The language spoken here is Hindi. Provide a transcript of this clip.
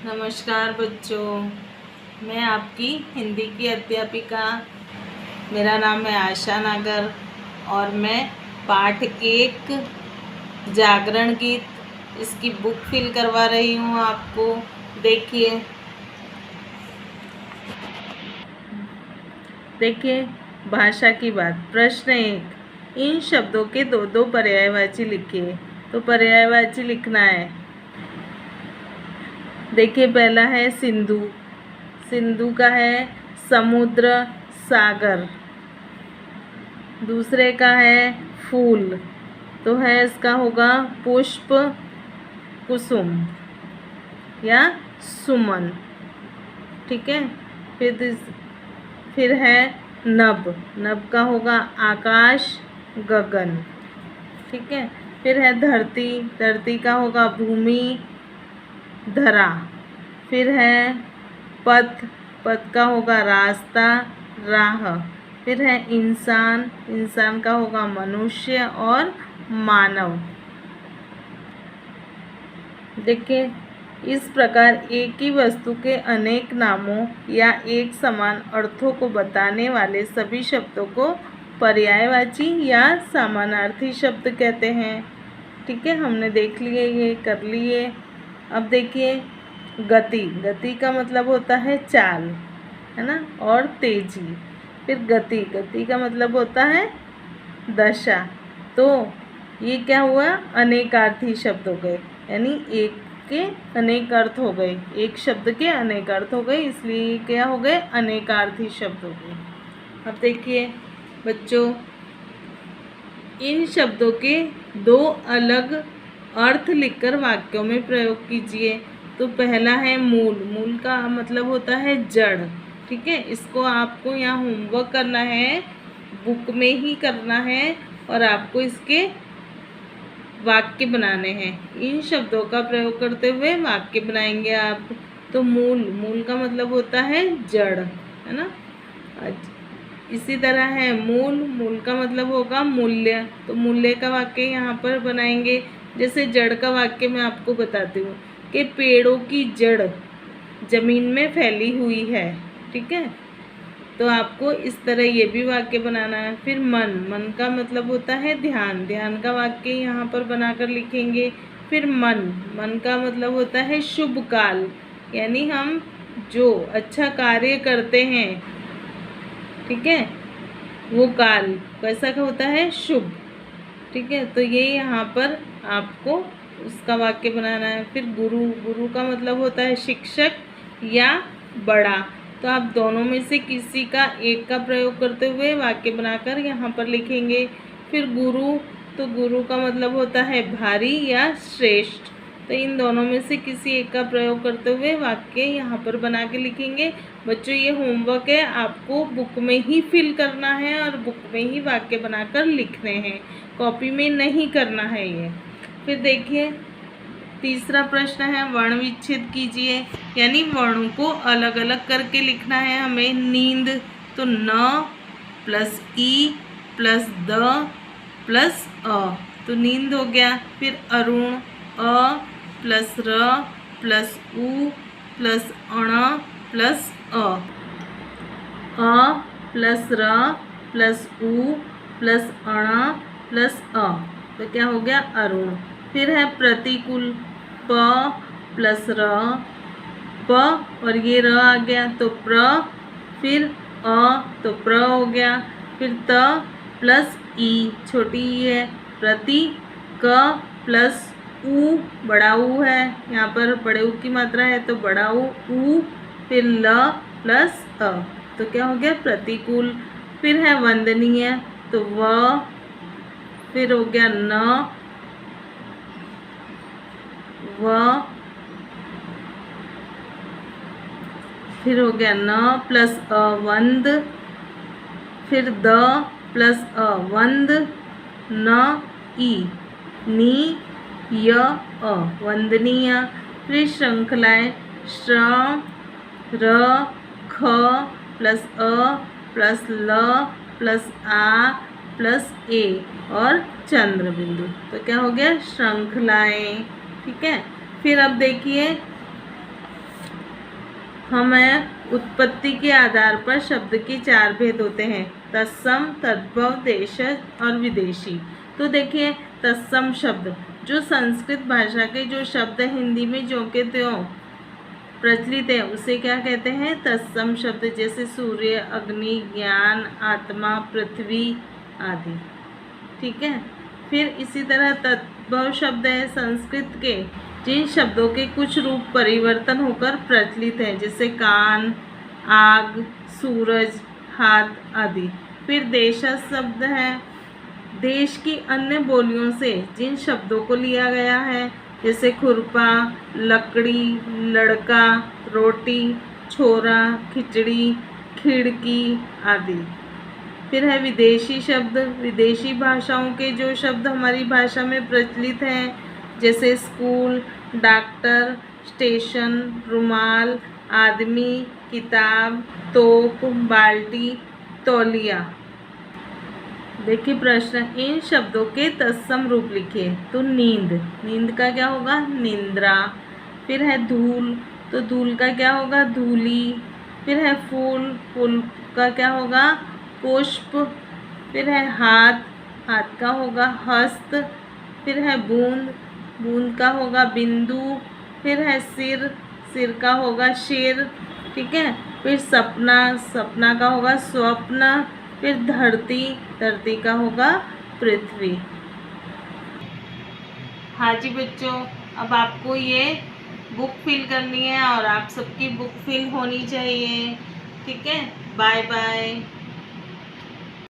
नमस्कार बच्चों, मैं आपकी हिंदी की अध्यापिका। मेरा नाम है आशा नागर और मैं पाठ 1 जागरण गीत इसकी बुक फिल करवा रही हूँ आपको। देखिए भाषा की बात। प्रश्न 1, इन शब्दों के दो पर्यायवाची लिखिए। तो पर्यायवाची लिखना है। देखिए पहला है सिंधु। सिंधु का है समुद्र, सागर। दूसरे का है फूल, तो है इसका होगा पुष्प, कुसुम या सुमन। ठीक है। फिर है नभ। नभ का होगा आकाश, गगन। ठीक है। फिर है धरती। धरती का होगा भूमि, धरा। फिर है पथ। पथ का होगा रास्ता, राह। फिर है इंसान। इंसान का होगा मनुष्य और मानव। देखिए इस प्रकार एक ही वस्तु के अनेक नामों या एक समान अर्थों को बताने वाले सभी शब्दों को पर्यायवाची या समानार्थी शब्द कहते हैं। ठीक है, हमने देख लिए, ये कर लिए। अब देखिए गति। गति का मतलब होता है चाल, है ना, और तेजी। फिर गति। गति का मतलब होता है दशा। तो ये क्या हुआ, अनेकार्थी शब्द हो गए, यानी एक के अनेक अर्थ हो गए, एक शब्द के अनेक अर्थ हो गए, इसलिए क्या हो गए, अनेकार्थी शब्द हो गए। अब देखिए बच्चों, इन शब्दों के 2 अलग अर्थ लिखकर वाक्यों में प्रयोग कीजिए। तो पहला है मूल। मूल का मतलब होता है जड़। ठीक है, इसको आपको यहाँ होमवर्क करना है, बुक में ही करना है और आपको इसके वाक्य बनाने हैं। इन शब्दों का प्रयोग करते हुए वाक्य बनाएंगे आप। तो मूल। मूल का मतलब होता है जड़, है ना। इसी तरह है मूल। मूल का मतलब होगा मूल्य। तो मूल्य का वाक्य यहाँ पर बनाएंगे। जैसे जड़ का वाक्य मैं आपको बताती हूँ कि पेड़ों की जड़ जमीन में फैली हुई है। ठीक है, तो आपको इस तरह ये भी वाक्य बनाना है। फिर मन। मन का मतलब होता है ध्यान। ध्यान का वाक्य यहाँ पर बनाकर लिखेंगे। फिर मन। मन का मतलब होता है शुभ काल, यानी हम जो अच्छा कार्य करते हैं, ठीक है, वो काल कैसा का होता है, शुभ। ठीक है, तो ये यहाँ पर आपको उसका वाक्य बनाना है। फिर गुरु। गुरु का मतलब होता है शिक्षक या बड़ा। तो आप दोनों में से किसी का एक का प्रयोग करते हुए वाक्य बनाकर यहाँ पर लिखेंगे। फिर गुरु। तो गुरु का मतलब होता है भारी या श्रेष्ठ। तो इन दोनों में से किसी एक का प्रयोग करते हुए वाक्य यहाँ पर बना के लिखेंगे। बच्चों ये होमवर्क है, आपको बुक में ही फिल करना है और बुक में ही वाक्य बनाकर लिखने हैं, कॉपी में नहीं करना है ये। फिर देखिए तीसरा प्रश्न है वर्ण विच्छेद कीजिए, यानी वर्णों को अलग अलग करके लिखना है हमें। नींद। तो न प्लस ई प्लस द प्लस अ, तो नींद हो गया। फिर अरुण। अ प्लस र प्लस उ प्लस अण प्लस अ प्लस र प्लस उ प्लस अण प्लस अ, तो क्या हो गया, अरुण। फिर है प्रतिकूल। प प्लस र, प और ये र आ गया तो प्र। फिर अ तो प्र हो गया। फिर त प्लस ई, छोटी ई है, प्रति। क प्लस उ, बड़ा ऊ है, यहाँ पर बड़े ऊ की मात्रा है तो बड़ा ऊ। फिर ल प्लस अ, तो क्या हो गया, प्रतिकूल। फिर है वंदनीय। तो व। फिर हो गया न, व। फिर हो गया न प्लस अ, वंद। फिर द प्लस अ, वंद। न ई, नी य अ, वंदनीय। फिर श्रृंखलाएं। श्र र ख प्लस अ प्लस ल प्लस आ प्लस ए और चंद्र बिंदु, तो क्या हो गया, श्रृंखलाएं। ठीक है। फिर अब देखिए हमें उत्पत्ति के आधार पर शब्द के 4 भेद होते हैं, तत्सम, तद्भव, देशज और विदेशी। तो देखिए, तत्सम शब्द जो संस्कृत भाषा के जो शब्द हिंदी में ज्यों के त्यों प्रचलित है उसे क्या कहते हैं? तत्सम शब्द। जैसे सूर्य, अग्नि, ज्ञान, आत्मा, पृथ्वी आदि। ठीक है। फिर इसी तरह तद्भव शब्द है संस्कृत के जिन शब्दों के कुछ रूप परिवर्तन होकर प्रचलित है, जैसे कान, आग, सूरज, हाथ आदि। फिर देशज शब्द है देश की अन्य बोलियों से जिन शब्दों को लिया गया है, जैसे खुरपा, लकड़ी, लड़का, रोटी, छोरा, खिचड़ी, खिड़की आदि। फिर है विदेशी शब्द, विदेशी भाषाओं के जो शब्द हमारी भाषा में प्रचलित हैं, जैसे स्कूल, डॉक्टर, स्टेशन, रुमाल, आदमी, किताब, तोप, बाल्टी, तौलिया। देखिए प्रश्न, इन शब्दों के तत्सम रूप लिखिए। तो नींद, नींद का क्या होगा? निंद्रा। फिर है धूल, तो धूल का क्या होगा? धूली। फिर है फूल, फूल का क्या होगा? पुष्प। फिर है हाथ, हाथ का होगा हस्त। फिर है बूंद, बूंद का होगा बिंदु। फिर है सिर, सिर का होगा शिर। ठीक है। फिर सपना, सपना का होगा स्वप्न। फिर धरती, धरती का होगा पृथ्वी। हाँ जी बच्चों, अब आपको ये बुक फिल करनी है और आप सबकी बुक फिल होनी चाहिए। ठीक है। Bye bye.